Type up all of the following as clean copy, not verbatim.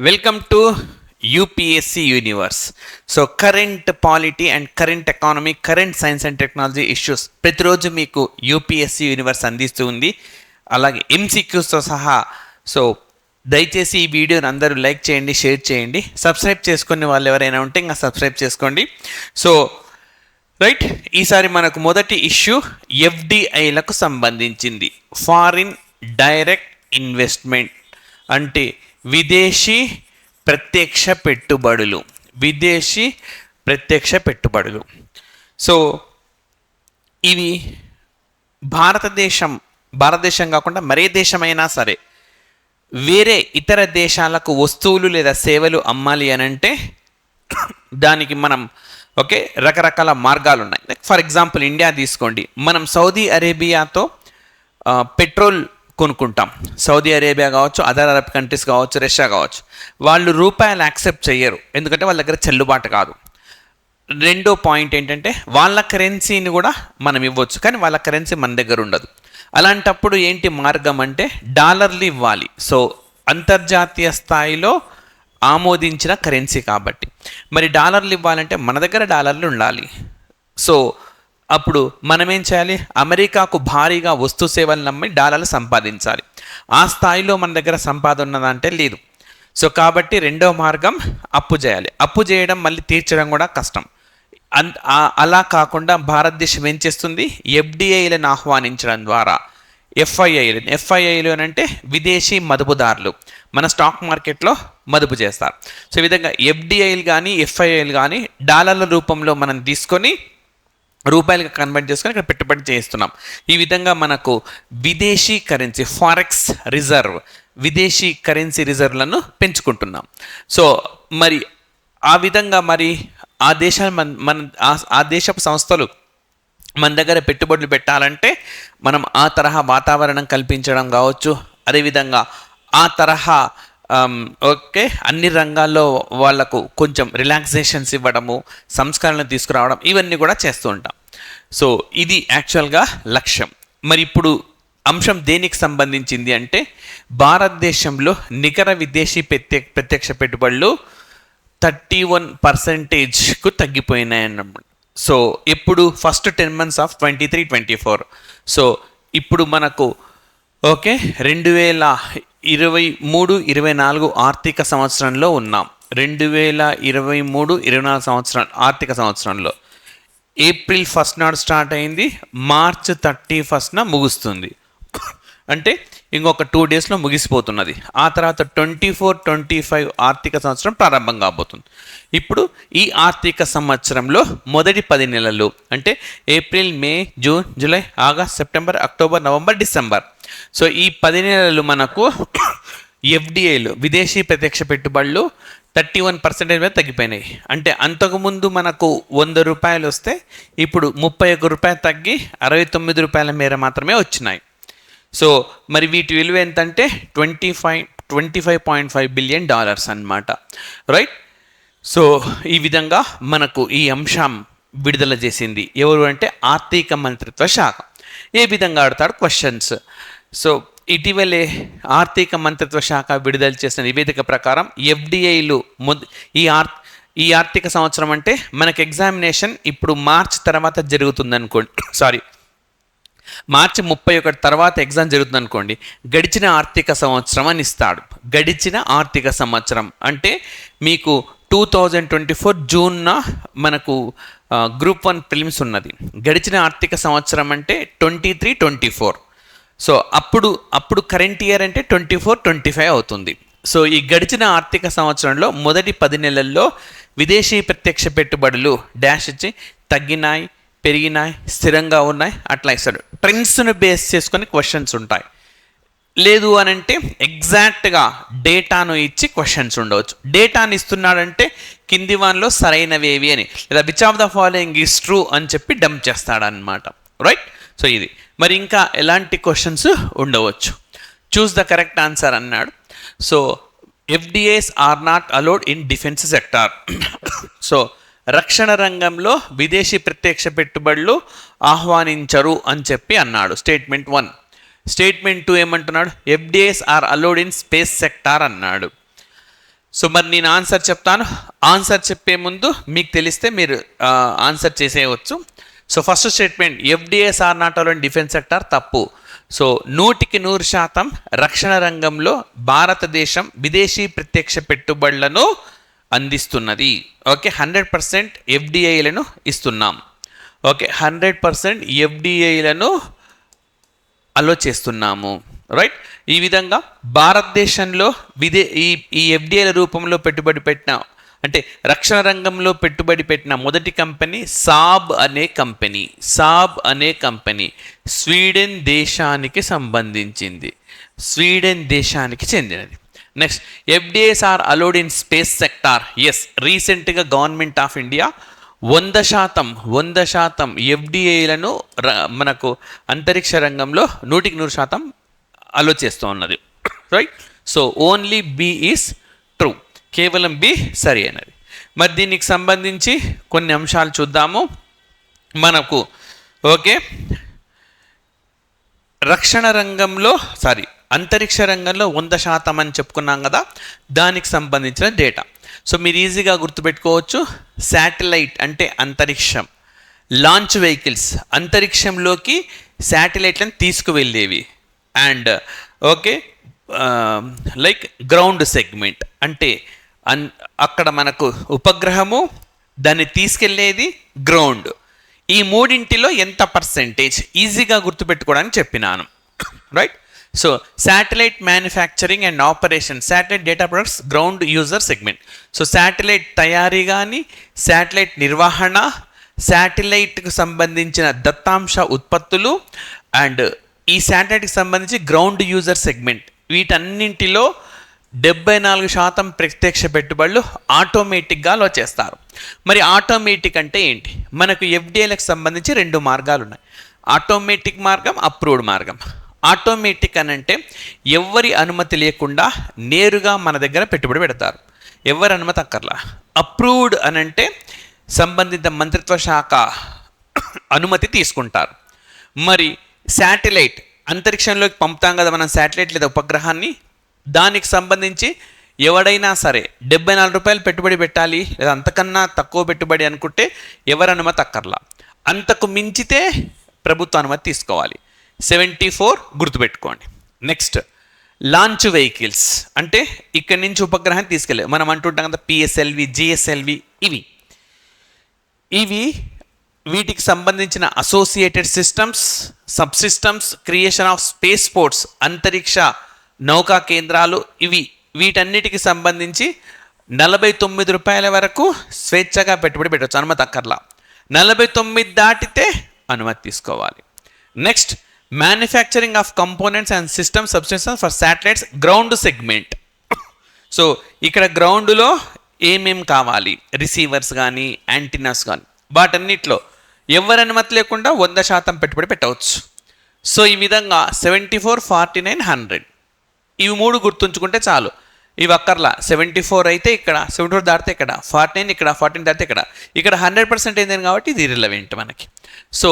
Welcome to UPSC universe. So current polity and current economy, current science and technology issues ప్రతిరోజు మీకు UPSC universe అందిస్తూ ఉంది. అలాగే ఎంసీక్యూస్తో సహా. సో దయచేసి ఈ వీడియోని అందరూ లైక్ చేయండి, షేర్ చేయండి. సబ్స్క్రైబ్ చేసుకునే వాళ్ళు ఎవరైనా ఉంటే ఇంకా సబ్స్క్రైబ్ చేసుకోండి. సో రైట్, ఈసారి మనకు మొదటి ఇష్యూ ఎఫ్డిఐలకు సంబంధించింది. ఫారిన్ డైరెక్ట్ ఇన్వెస్ట్మెంట్ అంటే విదేశీ ప్రత్యక్ష పెట్టుబడులు. విదేశీ ప్రత్యక్ష పెట్టుబడులు. సో ఇవి భారతదేశం కాకుండా మరే దేశమైనా సరే వేరే ఇతర దేశాలకు వస్తువులు లేదా సేవలు అమ్మాలి అని అంటే దానికి మనం రకరకాల మార్గాలు ఉన్నాయి. లైక్ ఫర్ ఎగ్జాంపుల్ ఇండియా తీసుకోండి. మనం సౌదీ అరేబియాతో పెట్రోల్ కొనుక్కుంటాం. సౌదీ అరేబియా కావచ్చు, అదర్ అరబ్ కంట్రీస్ కావచ్చు, రష్యా కావచ్చు. వాళ్ళు రూపాయలు యాక్సెప్ట్ చేయరు, ఎందుకంటే వాళ్ళ దగ్గర చెల్లుబాటు కాదు. రెండో పాయింట్ ఏంటంటే వాళ్ళ కరెన్సీని కూడా మనం ఇవ్వచ్చు, కానీ వాళ్ళ కరెన్సీ మన దగ్గర ఉండదు. అలాంటప్పుడు ఏంటి మార్గం అంటే డాలర్లు ఇవ్వాలి. సో అంతర్జాతీయ స్థాయిలో ఆమోదించిన కరెన్సీ కాబట్టి మరి డాలర్లు ఇవ్వాలంటే మన దగ్గర డాలర్లు ఉండాలి. సో అప్పుడు మనం ఏం చేయాలి? అమెరికాకు భారీగా వస్తు సేవలు నమ్మి డాలర్లు సంపాదించాలి. ఆ స్థాయిలో మన దగ్గర సంపాదన ఉన్నదంటే లేదు. సో కాబట్టి రెండో మార్గం అప్పు చేయాలి. అప్పు చేయడం మళ్ళీ తీర్చడం కూడా కష్టం. అలా కాకుండా భారతదేశం ఏం చేస్తుంది? ఎఫ్డిఐలను ఆహ్వానించడం ద్వారా ఎఫ్ఐఐలు అంటే విదేశీ మదుపుదారులు మన స్టాక్ మార్కెట్లో మదుపు చేస్తారు. సో ఈ విధంగా ఎఫ్డిఐలు కానీ ఎఫ్ఐఐలు కానీ డాలర్ల రూపంలో మనం తీసుకొని రూపాయలుగా కన్వర్ట్ చేసుకొని ఇక్కడ పెట్టుబడి చేస్తున్నాం. ఈ విధంగా మనకు విదేశీ కరెన్సీ ఫారెక్స్ రిజర్వ్, విదేశీ కరెన్సీ రిజర్వ్లను పెంచుకుంటున్నాం. సో మరి ఆ విధంగా మరి ఆ దేశాలు ఆ దేశపు సంస్థలు మన దగ్గర పెట్టుబడులు పెట్టాలంటే మనం ఆ తరహా వాతావరణం కల్పించడం కావచ్చు, అదేవిధంగా ఆ తరహా అన్ని రంగాల్లో వాళ్లకు కొంచెం రిలాక్సేషన్స్ ఇవ్వడము, సంస్కరణలు తీసుకురావడం, ఇవన్నీ కూడా చేస్తూ ఉంటాం. సో ఇది యాక్చువల్గా లక్ష్యం. మరి ఇప్పుడు అంశం దేనికి సంబంధించింది అంటే భారతదేశంలో నికర విదేశీ ప్రత్యక్ష పెట్టుబడులు 31%కు తగ్గిపోయినాయన్నమాట. సో ఇప్పుడు ఫస్ట్ 10 months ఆఫ్ 23-24. సో ఇప్పుడు మనకు 2023-24 ఆర్థిక సంవత్సరంలో ఉన్నాం. 2023-24 సంవత్సరం ఆర్థిక సంవత్సరంలో ఏప్రిల్ 1 నాడు స్టార్ట్ అయింది, మార్చ్ 31న ముగుస్తుంది. అంటే ఇంకొక 2 daysలో ముగిసిపోతున్నది. ఆ తర్వాత 24-25 ఆర్థిక సంవత్సరం ప్రారంభం కాబోతుంది. ఇప్పుడు ఈ ఆర్థిక సంవత్సరంలో మొదటి 10 నెలలు అంటే April, May, June, July, August, September, October, November, December. So ఈ 10 నెలలు మనకు ఎఫ్డిఐలు విదేశీ ప్రత్యక్ష పెట్టుబడులు 31% మీద తగ్గిపోయినాయి. అంటే అంతకుముందు మనకు 100 రూపాయలు వస్తే ఇప్పుడు 31 రూపాయలు తగ్గి 69 రూపాయల మేర మాత్రమే వచ్చినాయి. సో మరి వీటి విలువ ఎంతంటే $25.5 బిలియన్ అన్నమాట. రైట్. సో ఈ విధంగా మనకు ఈ అంశం విడుదల చేసింది ఎవరు అంటే ఆర్థిక మంత్రిత్వ శాఖ. ఏ విధంగా ఆడతాడు క్వశ్చన్స్. సో ఇటీవలే ఆర్థిక మంత్రిత్వ శాఖ విడుదల చేసిన నివేదిక ప్రకారం ఎఫ్డిఐలు ఈ ఆర్థిక సంవత్సరం అంటే మనకు ఎగ్జామినేషన్ ఇప్పుడు మార్చ్ తర్వాత జరుగుతుంది అనుకోండి, మార్చి 31 తర్వాత ఎగ్జామ్ జరుగుతుంది అనుకోండి. గడిచిన ఆర్థిక సంవత్సరం అని ఇస్తాడు. గడిచిన ఆర్థిక సంవత్సరం అంటే మీకు 2024 జూన్న మనకు గ్రూప్ 1 ప్రిలిమ్స్ ఉన్నది. గడిచిన ఆర్థిక సంవత్సరం అంటే 23-24. సో అప్పుడు కరెంట్ ఇయర్ అంటే 24-25 అవుతుంది. సో ఈ గడిచిన ఆర్థిక సంవత్సరంలో మొదటి 10 నెలల్లో విదేశీ ప్రత్యక్ష పెట్టుబడులు డాష్ ఇచ్చి తగ్గినాయి, పెరిగినాయి, స్థిరంగా ఉన్నాయి అట్లా ఇస్తాడు. ట్రెండ్స్ను బేస్ చేసుకొని క్వశ్చన్స్ ఉంటాయి. లేదు అని అంటే ఎగ్జాక్ట్గా డేటాను ఇచ్చి క్వశ్చన్స్ ఉండవచ్చు. డేటాను ఇస్తున్నాడంటే కింది వాన్లో సరైనవేవి అని, లేదా which of the following is true అని చెప్పి డంప్ చేస్తాడనమాట. రైట్. సో ఇది మరి ఇంకా ఎలాంటి క్వశ్చన్స్ ఉండవచ్చు. చూస్ ద కరెక్ట్ ఆన్సర్ అన్నాడు. So FDIs are not allowed in defence sector. So రక్షణ రంగంలో విదేశీ ప్రత్యక్ష పెట్టుబడులు ఆహ్వానించరు అని చెప్పి అన్నాడు స్టేట్మెంట్ 1. స్టేట్మెంట్ 2 ఏమంటున్నాడు? FDIs are allowed in space sector అన్నాడు. సో మరి నేను ఆన్సర్ చెప్తాను. ఆన్సర్ చెప్పే ముందు మీకు తెలిస్తే మీరు ఆన్సర్ చేసేయవచ్చు. So first statement, FDs are not allowed in defence sector, తప్పు. సో 100% రక్షణ రంగంలో భారతదేశం విదేశీ ప్రత్యక్ష పెట్టుబడులను అందిస్తున్నది. ఓకే, 100% ఎఫ్డిఐలను ఇస్తున్నాం. ఓకే, 100% ఎఫ్డిఐలను అలో చేస్తున్నాము. రైట్, ఈ విధంగా భారతదేశంలో ఈ ఎఫ్డిఐల రూపంలో పెట్టుబడి పెట్టిన, అంటే రక్షణ రంగంలో పెట్టుబడి పెట్టిన మొదటి కంపెనీ సాబ్ అనే కంపెనీ స్వీడన్ దేశానికి సంబంధించింది, స్వీడన్ దేశానికి చెందినది. Next, FDIs are allowed in space sector. Yes, రీసెంట్గా గవర్నమెంట్ ఆఫ్ ఇండియా 100% ఎఫ్డిఐలను మనకు అంతరిక్ష రంగంలో 100% అలో చేస్తూ ఉన్నది. Right, so only B is true, కేవలం బి సరి అయినది. మరి దీనికి సంబంధించి కొన్ని అంశాలు చూద్దాము. మనకు ఓకే, అంతరిక్ష రంగంలో 100% అని చెప్పుకున్నాం కదా, దానికి సంబంధించిన డేటా. సో మీరు ఈజీగా గుర్తుపెట్టుకోవచ్చు. శాటిలైట్ అంటే అంతరిక్షం, లాంచ్ వెహికల్స్ అంతరిక్షంలోకి శాటిలైట్లను తీసుకువెళ్ళేవి, and okay like ground segment అంటే అక్కడ మనకు ఉపగ్రహము, దాన్ని తీసుకెళ్లేది గ్రౌండ్. ఈ మూడింటిలో ఎంత పర్సెంటేజ్ ఈజీగా గుర్తుపెట్టుకోవడానికి చెప్పినాను. Right, so satellite manufacturing and operation, satellite data products, ground user segment. So satellite తయారీ కానీ, శాటిలైట్ నిర్వహణ, శాటిలైట్కు సంబంధించిన దత్తాంశ ఉత్పత్తులు, అండ్ ఈ శాటిలైట్కి సంబంధించి గ్రౌండ్ యూజర్ సెగ్మెంట్, వీటన్నింటిలో 74% ప్రత్యక్ష పెట్టుబడులు ఆటోమేటిక్గా లో చేస్తారు. మరి ఆటోమేటిక్ అంటే ఏంటి? మనకు ఎఫ్డిఐలకు సంబంధించి 2 మార్గాలు ఉన్నాయి, ఆటోమేటిక్ మార్గం, అప్రూవ్డ్ మార్గం. ఆటోమేటిక్ అని అంటే ఎవరి అనుమతి లేకుండా నేరుగా మన దగ్గర పెట్టుబడి పెడతారు, ఎవరి అనుమతి అక్కర్లా. అప్రూవ్డ్ అని అంటే సంబంధిత మంత్రిత్వ శాఖ అనుమతి తీసుకుంటారు. మరి శాటిలైట్ అంతరిక్షంలోకి పంపుతాం కదా మనం, శాటిలైట్ లేదా ఉపగ్రహాన్ని, దానికి సంబంధించి ఎవడైనా సరే 74 రూపాయలు పెట్టుబడి పెట్టాలి, లేదా అంతకన్నా తక్కువ పెట్టుబడి అనుకుంటే ఎవరి అనుమతి అక్కర్లా. అంతకు మించితే ప్రభుత్వ అనుమతి తీసుకోవాలి. 74 గుర్తుపెట్టుకోండి. నెక్స్ట్, లాంచ్ వెహికల్స్ అంటే ఇక్కడి నుంచి ఉపగ్రహాన్ని తీసుకెళ్ళే, మనం అంటుంటాం కదా పిఎస్ఎల్వి, జిఎస్ఎల్వి, ఇవి వీటికి సంబంధించిన associated systems, sub systems, creation of space ports, అంతరిక్ష నౌకా కేంద్రాలు, వీటన్నిటికి సంబంధించి 49 రూపాయల వరకు స్వేచ్ఛగా పెట్టుబడి పెట్టవచ్చు, అనుమతి అక్కర్లా. 49 దాటితే అనుమతి తీసుకోవాలి. Next, manufacturing of components and system substations for satellites, ground segment. So ఇక్కడ గ్రౌండ్లో ఏమేమి కావాలి, రిసీవర్స్ కానీ, యాంటీనాస్ కానీ, వాటన్నిటిలో ఎవరి అనుమతి లేకుండా 100% పెట్టుబడి పెట్టవచ్చు. సో ఈ విధంగా 74, 49, 100 ఇవి 3 గుర్తుంచుకుంటే చాలు. ఇవి అక్కర్లా. 74 అయితే ఇక్కడ, 74 దాటితే ఇక్కడ, 49 ఇక్కడ, 14 దాటితే ఇక్కడ 100% అయింది కాబట్టి ఇది ఇర్రెలవెంట్ మనకి. సో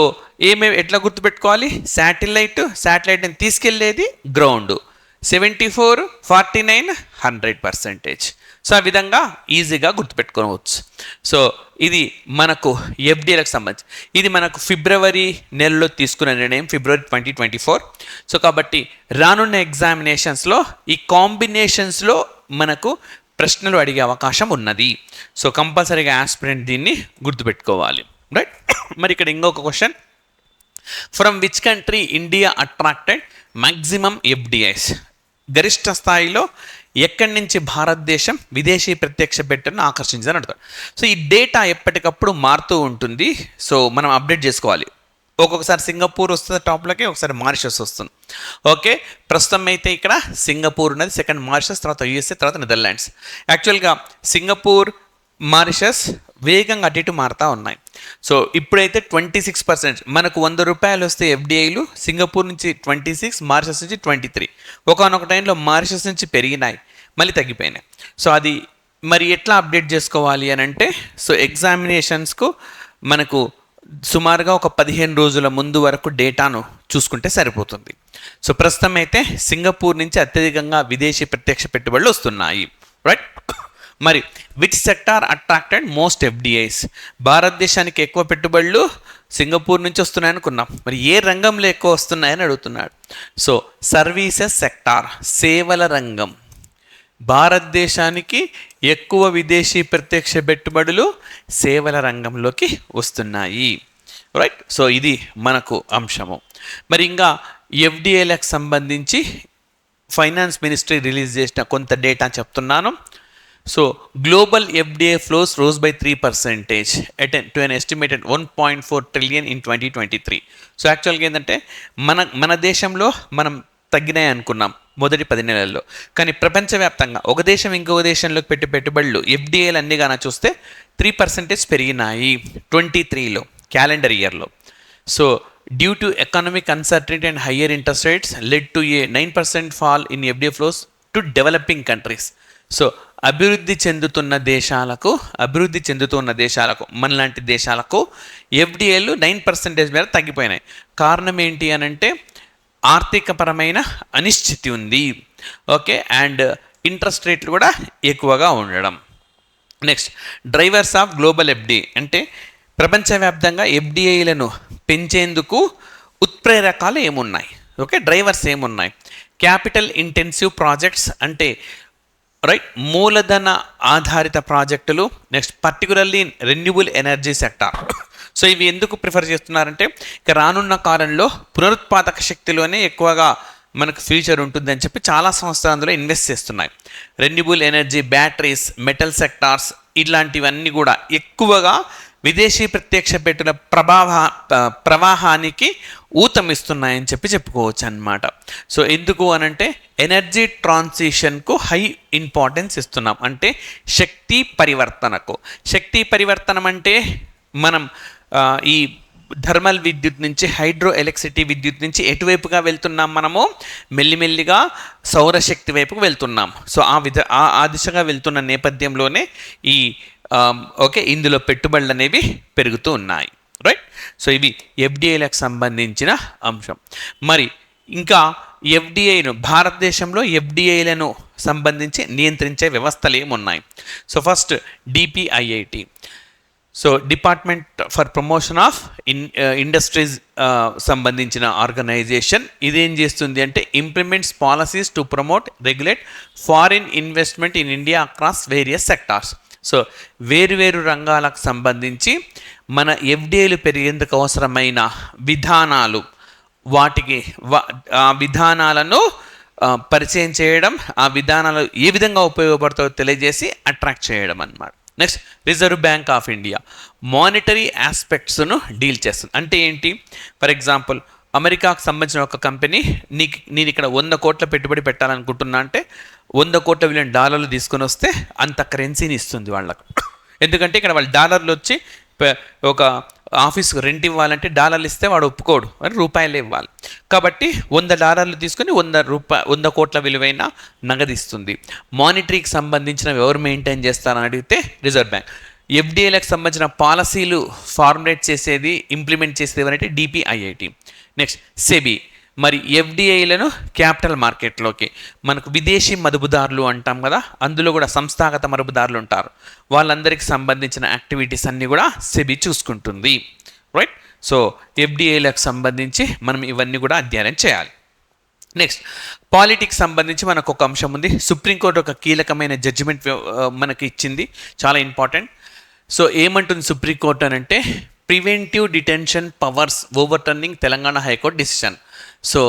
ఎట్లా గుర్తుపెట్టుకోవాలి? శాటిలైట్ని తీసుకెళ్లేది గ్రౌండ్, 74, 49, 100%. సో ఆ విధంగా ఈజీగా గుర్తుపెట్టుకోవచ్చు. సో ఇది మనకు ఎఫ్డిఐలకు సంబంధించి, ఇది మనకు ఫిబ్రవరి నెలలో తీసుకున్న నిర్ణయం, ఫిబ్రవరి 2024. సో కాబట్టి రానున్న ఎగ్జామినేషన్స్లో ఈ కాంబినేషన్స్లో మనకు ప్రశ్నలు అడిగే అవకాశం ఉన్నది. సో కంపల్సరీగా ఆస్పిరెంట్ దీన్ని గుర్తుపెట్టుకోవాలి. రైట్, మరి ఇక్కడ ఇంకొక question, from which country India attracted maximum FDIs? గరిష్ట స్థాయిలో ఎక్కడి నుంచి భారతదేశం విదేశీ ప్రత్యక్ష పెట్టుబడిని ఆకర్షించాలని అడుగుతారు. సో ఈ డేటా ఎప్పటికప్పుడు మారుతూ ఉంటుంది, సో మనం అప్డేట్ చేసుకోవాలి. ఒక్కొక్కసారి సింగపూర్ వస్తుంది టాప్లోకి, ఒకసారి మారిషస్ వస్తుంది. ఓకే, ప్రస్తుతం అయితే ఇక్కడ సింగపూర్ ఉన్నది, సెకండ్ మారిషస్, తర్వాత యూఎస్ఏ, తర్వాత నెదర్లాండ్స్. యాక్చువల్గా సింగపూర్, మారిషస్ వేగంగా అటు ఇటు మారుతూ ఉన్నాయి. సో ఇప్పుడైతే 26%, మనకు 100 రూపాయలు వస్తే ఎఫ్డిఐలు సింగపూర్ నుంచి 26, మారిషస్ నుంచి 23. ఒకనొక టైంలో మారిషస్ నుంచి పెరిగినాయి, మళ్ళీ తగ్గిపోయినాయి. సో అది మరి ఎట్లా అప్డేట్ చేసుకోవాలి అని అంటే, సో ఎగ్జామినేషన్స్కు మనకు సుమారుగా ఒక 15 రోజుల ముందు వరకు డేటాను చూసుకుంటే సరిపోతుంది. సో ప్రస్తుతం అయితే సింగపూర్ నుంచి అత్యధికంగా విదేశీ ప్రత్యక్ష పెట్టుబడులు వస్తున్నాయి. రైట్, మరి which sector attracted most FDIs? భారతదేశానికి ఎక్కువ పెట్టుబడులు సింగపూర్ నుంచి వస్తున్నాయని అనుకున్నాం, మరి ఏ రంగంలో ఎక్కువ వస్తున్నాయని అడుగుతున్నాడు. సో సర్వీసెస్ సెక్టార్, సేవల రంగం. భారతదేశానికి ఎక్కువ విదేశీ ప్రత్యక్ష పెట్టుబడులు సేవల రంగంలోకి వస్తున్నాయి. రైట్. సో ఇది మనకు అంశము. మరి ఇంకా ఎఫ్డిఐలకు సంబంధించి ఫైనాన్స్ మినిస్ట్రీ రిలీజ్ చేసిన కొంత డేటా చెప్తున్నాను. So global FDI flows rose by 3% to an estimated 1.4 trillion in 2023. So యాక్చువల్గా ఏంటంటే మన దేశంలో మనం తగ్గినాయి అనుకున్నాం మొదటి 10 నెలల్లో, కానీ ప్రపంచవ్యాప్తంగా ఒక దేశం ఇంకొక దేశంలోకి పెట్టే పెట్టుబడులు ఎఫ్డిఐలు అన్నీ కానీ చూస్తే 3% పెరిగినాయి 23లో, క్యాలెండర్ ఇయర్లో. So due to economic uncertainty and higher interest rates led to A 9% fall in FDI flows to developing countries. So అభివృద్ధి చెందుతున్న దేశాలకు మనలాంటి దేశాలకు ఎఫ్డిఐలు 9% మేర తగ్గిపోయినాయి. కారణం ఏంటి అని అంటే ఆర్థికపరమైన అనిశ్చితి ఉంది. ఓకే. అండ్ ఇంట్రెస్ట్ రేట్లు కూడా ఎక్కువగా ఉండడం. Next, drivers of global FDI అంటే ప్రపంచవ్యాప్తంగా ఎఫ్డిఐలను పెంచేందుకు ఉత్ప్రేరకాలు ఏమున్నాయి? ఓకే, డ్రైవర్స్ ఏమున్నాయి? క్యాపిటల్ ఇంటెన్సివ్ ప్రాజెక్ట్స్ అంటే రైట్, మూలధన ఆధారిత ప్రాజెక్టులు. Next, particularly renewable energy sector. So ఇవి ఎందుకు ప్రిఫర్ చేస్తున్నారంటే ఇక రానున్న కాలంలో పునరుత్పాదక శక్తిలోనే ఎక్కువగా మనకు ఫ్యూచర్ ఉంటుందని చెప్పి చాలా సంస్థలు అందులో ఇన్వెస్ట్ చేస్తున్నాయి. Renewable energy, batteries, metal sectors ఇలాంటివన్నీ కూడా ఎక్కువగా విదేశీ ప్రత్యక్ష పెట్టుల ప్రవాహానికి ఊతమిస్తున్నాయని చెప్పుకోవచ్చు అన్నమాట. సో ఎందుకు అనంటే ఎనర్జీ ట్రాన్సిషన్కు హై ఇంపార్టెన్స్ ఇస్తున్నాం. అంటే శక్తి పరివర్తనం అంటే మనం ఈ థర్మల్ విద్యుత్ నుంచి హైడ్రో ఎలక్ట్రిసిటీ విద్యుత్ నుంచి ఎటువైపుగా వెళ్తున్నాం? మనము మెల్లిమెల్లిగా సౌరశక్తి వైపుకు వెళ్తున్నాం. సో ఆ దిశగా వెళ్తున్న నేపథ్యంలోనే ఈ ఓకే ఇందులో పెట్టుబడులు అనేవి పెరుగుతూ ఉన్నాయి. రైట్. సో ఇవి ఎఫ్డిఐలకు సంబంధించిన అంశం. మరి ఇంకా ఎఫ్డిఐను భారతదేశంలో ఎఫ్డిఐలను సంబంధించి నియంత్రించే వ్యవస్థలు ఏమున్నాయి? So first DPIIT. So department for promotion of industries సంబంధించిన ఆర్గనైజేషన్. ఇదేం చేస్తుంది అంటే implements policies to promote, regulate foreign investment in India across various sectors. So వేరువేరు రంగాలకు సంబంధించి మన ఎఫ్డిఐలు పెరిగేందుకు అవసరమైన విధానాలు, వాటికి ఆ విధానాలను పరిచయం చేయడం, ఆ విధానాలు ఏ విధంగా ఉపయోగపడతాయో తెలియజేసి అట్రాక్ట్ చేయడం అన్నమాట. Next, Reserve Bank of India monetary ఆస్పెక్ట్స్ను డీల్ చేస్తుంది. అంటే ఏంటి? ఫర్ ఎగ్జాంపుల్, అమెరికాకు సంబంధించిన ఒక కంపెనీ నేను ఇక్కడ 100 కోట్ల పెట్టుబడి పెట్టాలనుకుంటున్నా అంటే 100 కోట్ల విలువైన డాలర్లు తీసుకొని వస్తే అంత కరెన్సీని ఇస్తుంది వాళ్ళకు. ఎందుకంటే ఇక్కడ వాళ్ళు డాలర్లు వచ్చి ఒక ఆఫీస్కి రెంట్ ఇవ్వాలంటే డాలర్లు ఇస్తే వాడు ఒప్పుకోడు, అని రూపాయలు ఇవ్వాలి. కాబట్టి $100 తీసుకొని 100 కోట్ల విలువైన నగదు ఇస్తుంది. మానిటరీకి సంబంధించినవి ఎవరు మెయింటైన్ చేస్తారని అడిగితే రిజర్వ్ బ్యాంక్. ఎఫ్డిఐలకు సంబంధించిన పాలసీలు ఫార్ములేట్ చేసేది, ఇంప్లిమెంట్ చేసేది ఎవరంటే డిపిఐఐటి. Next, SEBI. మరి ఎఫ్డిఐలను క్యాపిటల్ మార్కెట్లోకి, మనకు విదేశీ మదుపుదారులు అంటాం కదా, అందులో కూడా సంస్థాగత మదుపుదారులు ఉంటారు, వాళ్ళందరికీ సంబంధించిన యాక్టివిటీస్ అన్నీ కూడా సెబీ చూసుకుంటుంది. రైట్. సో ఎఫ్డిఐలకు సంబంధించి మనం ఇవన్నీ కూడా అధ్యయనం చేయాలి. నెక్స్ట్, పాలిటిక్స్ సంబంధించి మనకు ఒక అంశం ఉంది. సుప్రీంకోర్టు ఒక కీలకమైన జడ్జిమెంట్ మనకి ఇచ్చింది, చాలా ఇంపార్టెంట్. సో ఏమంటుంది సుప్రీంకోర్టు అని అంటే preventive detention powers overturning Telangana high court decision. So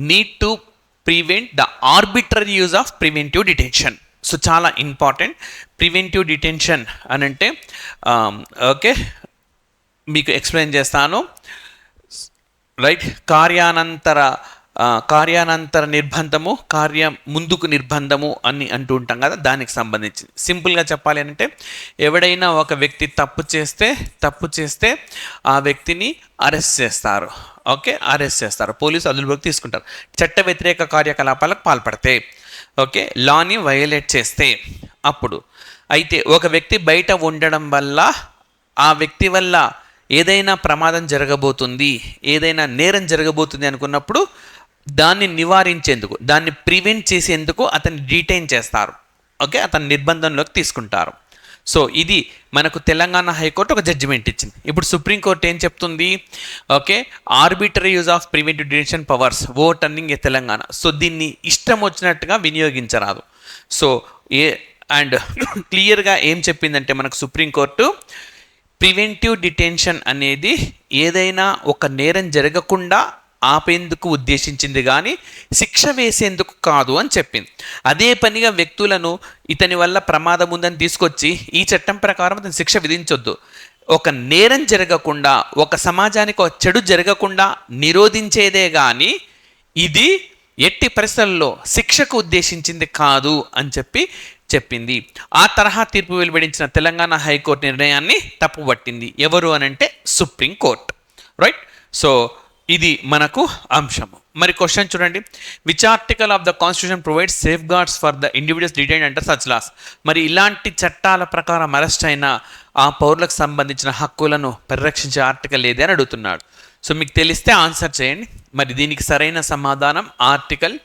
need to prevent the arbitrary use of preventive detention. So చాలా ఇంపార్టెంట్. ప్రివెంటివ్ డిటెన్షన్ అని అంటే ఓకే మీకు ఎక్స్ప్లెయిన్ చేస్తాను. రైట్. కార్యానంతర నిర్బంధము, ముందుకు నిర్బంధము అని అంటూ ఉంటాం కదా, దానికి సంబంధించి సింపుల్గా చెప్పాలి అంటే ఎవడైనా ఒక వ్యక్తి తప్పు చేస్తే ఆ వ్యక్తిని అరెస్ట్ చేస్తారు. ఓకే, అరెస్ట్ చేస్తారు, పోలీసు అదుపులోకి తీసుకుంటారు. చట్ట వ్యతిరేక కార్యకలాపాలకు పాల్పడితే, ఓకే, లాని వయోలేట్ చేస్తే అప్పుడు. అయితే ఒక వ్యక్తి బయట ఉండడం వల్ల ఆ వ్యక్తి వల్ల ఏదైనా ప్రమాదం జరగబోతుంది, ఏదైనా నేరం జరగబోతుంది అనుకున్నప్పుడు దాన్ని నివారించేందుకు, దాన్ని ప్రివెంట్ చేసేందుకు అతన్ని డీటైన్ చేస్తారు. ఓకే, అతని నిర్బంధంలోకి తీసుకుంటారు. సో ఇది మనకు తెలంగాణ హైకోర్టు ఒక జడ్జిమెంట్ ఇచ్చింది. ఇప్పుడు సుప్రీంకోర్టు ఏం చెప్తుంది? Okay, arbitrary use of preventive detention powers over turning A Telangana. So దీన్ని ఇష్టం వచ్చినట్టుగా వినియోగించరాదు. సో అండ్ క్లియర్గా ఏం చెప్పిందంటే మనకు సుప్రీంకోర్టు, ప్రివెంటివ్ డిటెన్షన్ అనేది ఏదైనా ఒక నేరం జరగకుండా ఆపేందుకు ఉద్దేశించింది కానీ శిక్ష వేసేందుకు కాదు అని చెప్పింది. అదే పనిగా వ్యక్తులను ఇతని వల్ల ప్రమాదం ఉందని తీసుకొచ్చి ఈ చట్టం ప్రకారం అతని శిక్ష విధించొద్దు. ఒక నేరం జరగకుండా, ఒక సమాజానికి ఒక చెడు జరగకుండా నిరోధించేదే కానీ ఇది ఎట్టి పరిస్థితుల్లో శిక్షకు ఉద్దేశించింది కాదు అని చెప్పింది. ఆ తరహా తీర్పు వెలువడించిన తెలంగాణ హైకోర్టు నిర్ణయాన్ని తప్పుపట్టింది. ఎవరు అనంటే సుప్రీంకోర్టు. రైట్. సో ఇది మనకు అంశము. మరి క్వశ్చన్ చూడండి, which article of the constitution provides safeguards for the individuals detained under such laws. మరి ఇలాంటి చట్టాల ప్రకారం అరెస్ట్ అయిన ఆ పౌరులకు సంబంధించిన హక్కులను పరిరక్షించే ఆర్టికల్ ఏది అని అడుగుతున్నాడు. సో మీకు తెలిస్తే ఆన్సర్ చేయండి. మరి దీనికి సరైన సమాధానం ఆర్టికల్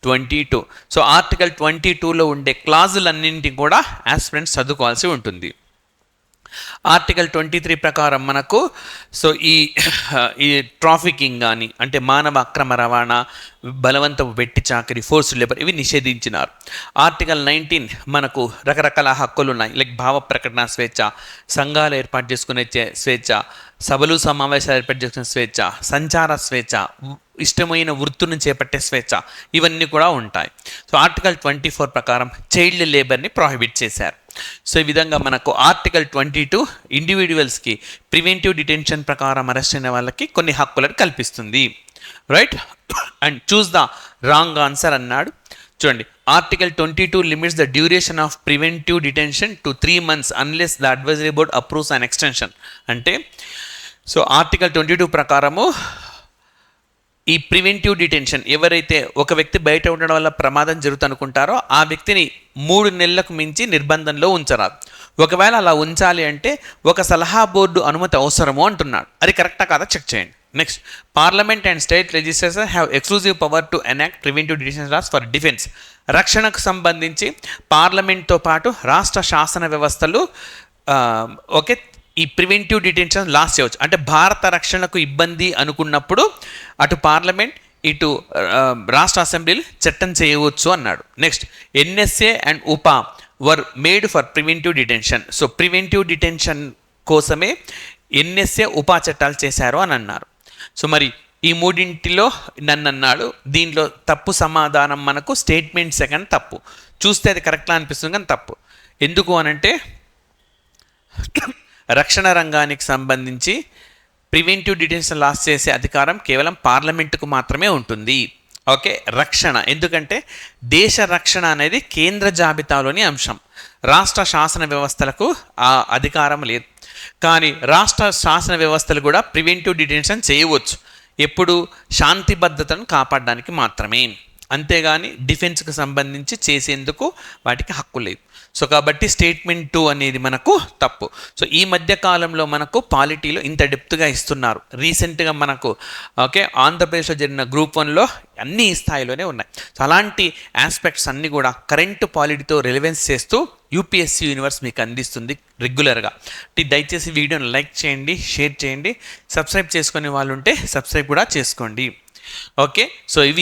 22. సో ఆర్టికల్ 22లో ఉండే క్లాజులన్నింటినీ కూడా ఆస్పిరెంట్స్ చదువుకోవాల్సి ఉంటుంది. ఆర్టికల్ 23 ప్రకారం మనకు సో ఈ ట్రాఫికింగ్ కానీ అంటే మానవ అక్రమ రవాణా, బలవంతపు వెట్టి చాకరీ, ఫోర్స్డ్ లేబర్ ఇవి నిషేధించినారు. ఆర్టికల్ 19 మనకు రకరకాల హక్కులు ఉన్నాయి. లైక్ భావ ప్రకటన స్వేచ్ఛ, సంఘాలు ఏర్పాటు చేసుకునే స్వేచ్ఛ, సభలు సమావేశాలు ఏర్పాటు చేసుకునే స్వేచ్ఛ, సంచార స్వేచ్ఛ, ఇష్టమైన వృత్తులను చేపట్టే స్వేచ్ఛ, ఇవన్నీ కూడా ఉంటాయి. సో ఆర్టికల్ 24 ప్రకారం చైల్డ్ లేబర్ని ప్రొహిబిట్ చేశారు. సో ఈ విధంగా మనకు ఆర్టికల్ 22 ఇండివిజువల్స్కి ప్రివెంటివ్ డిటెన్షన్ ప్రకారం అరెస్ట్ అయిన వాళ్ళకి కొన్ని హక్కులను కల్పిస్తుంది. Right. And choose the wrong answer అన్నాడు. చూడండి, article 22 limits the duration of preventive detention to 3 months unless the advisory board approves an extension. అంటే సో ఆర్టికల్ 22 ప్రకారము ఈ ప్రివెంటివ్ డిటెన్షన్ ఎవరైతే ఒక వ్యక్తి బయట ఉండడం వల్ల ప్రమాదం జరుగుతుందనుకుంటారో ఆ వ్యక్తిని 3 నెలలకు మించి నిర్బంధంలో ఉంచరాదు. ఒకవేళ అలా ఉంచాలి అంటే ఒక సలహా బోర్డు అనుమతి అవసరము అంటున్నాడు. అది కరెక్టా కాదా చెక్ చేయండి. Next, parliament and state legislature have exclusive power to enact preventive detention laws for defence. రక్షణకు సంబంధించి పార్లమెంట్తో పాటు రాష్ట్ర శాసన వ్యవస్థలు ఓకే ఈ ప్రివెంటివ్ డిటెన్షన్ లాస్ చేయవచ్చు. అంటే భారత రక్షణకు ఇబ్బంది అనుకున్నప్పుడు అటు పార్లమెంట్ ఇటు రాష్ట్ర అసెంబ్లీలు చట్టం చేయవచ్చు అన్నాడు. నెక్స్ట్, ఎన్ఎస్ఏ అండ్ ఉపా were made for preventive detention. So preventive detention కోసమే ఎన్ఎస్ఏ ఉపా చట్టాలు చేశారు అని అన్నారు. సో మరి ఈ మూడింటిలో నన్ను అన్నాడు. దీనిలో తప్పు సమాధానం మనకు స్టేట్మెంట్ సెకండ్ తప్పు. చూస్తే అది కరెక్ట్లా అనిపిస్తుంది కానీ తప్పు. ఎందుకు అనంటే రక్షణ రంగానికి సంబంధించి ప్రివెంటివ్ డిటెన్షన్ లాస్ చేసే అధికారం కేవలం పార్లమెంటుకు మాత్రమే ఉంటుంది. ఓకే, రక్షణ ఎందుకంటే దేశ రక్షణ అనేది కేంద్ర జాబితాలోని అంశం. రాష్ట్ర శాసన వ్యవస్థలకు ఆ అధికారం లేదు. కానీ రాష్ట్ర శాసన వ్యవస్థలు కూడా ప్రివెంటివ్ డిటెన్షన్ చేయవచ్చు. ఎప్పుడు శాంతి భద్రతను కాపాడడానికి మాత్రమే, అంతేగాని డిఫెన్స్కి సంబంధించి చేసేందుకు వాటికి హక్కు లేదు. సో కాబట్టి స్టేట్మెంట్ 2 అనేది మనకు తప్పు. సో ఈ మధ్య కాలంలో మనకు పాలిటీలో ఇంత డెప్త్గా ఇస్తున్నారు. రీసెంట్గా మనకు ఓకే ఆంధ్రప్రదేశ్లో జరిగిన గ్రూప్ 1లో అన్ని ఈ స్థాయిలోనే ఉన్నాయి. సో అలాంటి ఆస్పెక్ట్స్ అన్నీ కూడా కరెంట్ పాలిటీతో రిలవెన్స్ చేస్తూ యూపీఎస్సీ యూనివర్స్ మీకు అందిస్తుంది రెగ్యులర్గా. దయచేసి వీడియోని లైక్ చేయండి, షేర్ చేయండి, సబ్స్క్రైబ్ చేసుకునే వాళ్ళు ఉంటే సబ్స్క్రైబ్ కూడా చేసుకోండి. ఓకే, సో ఇవి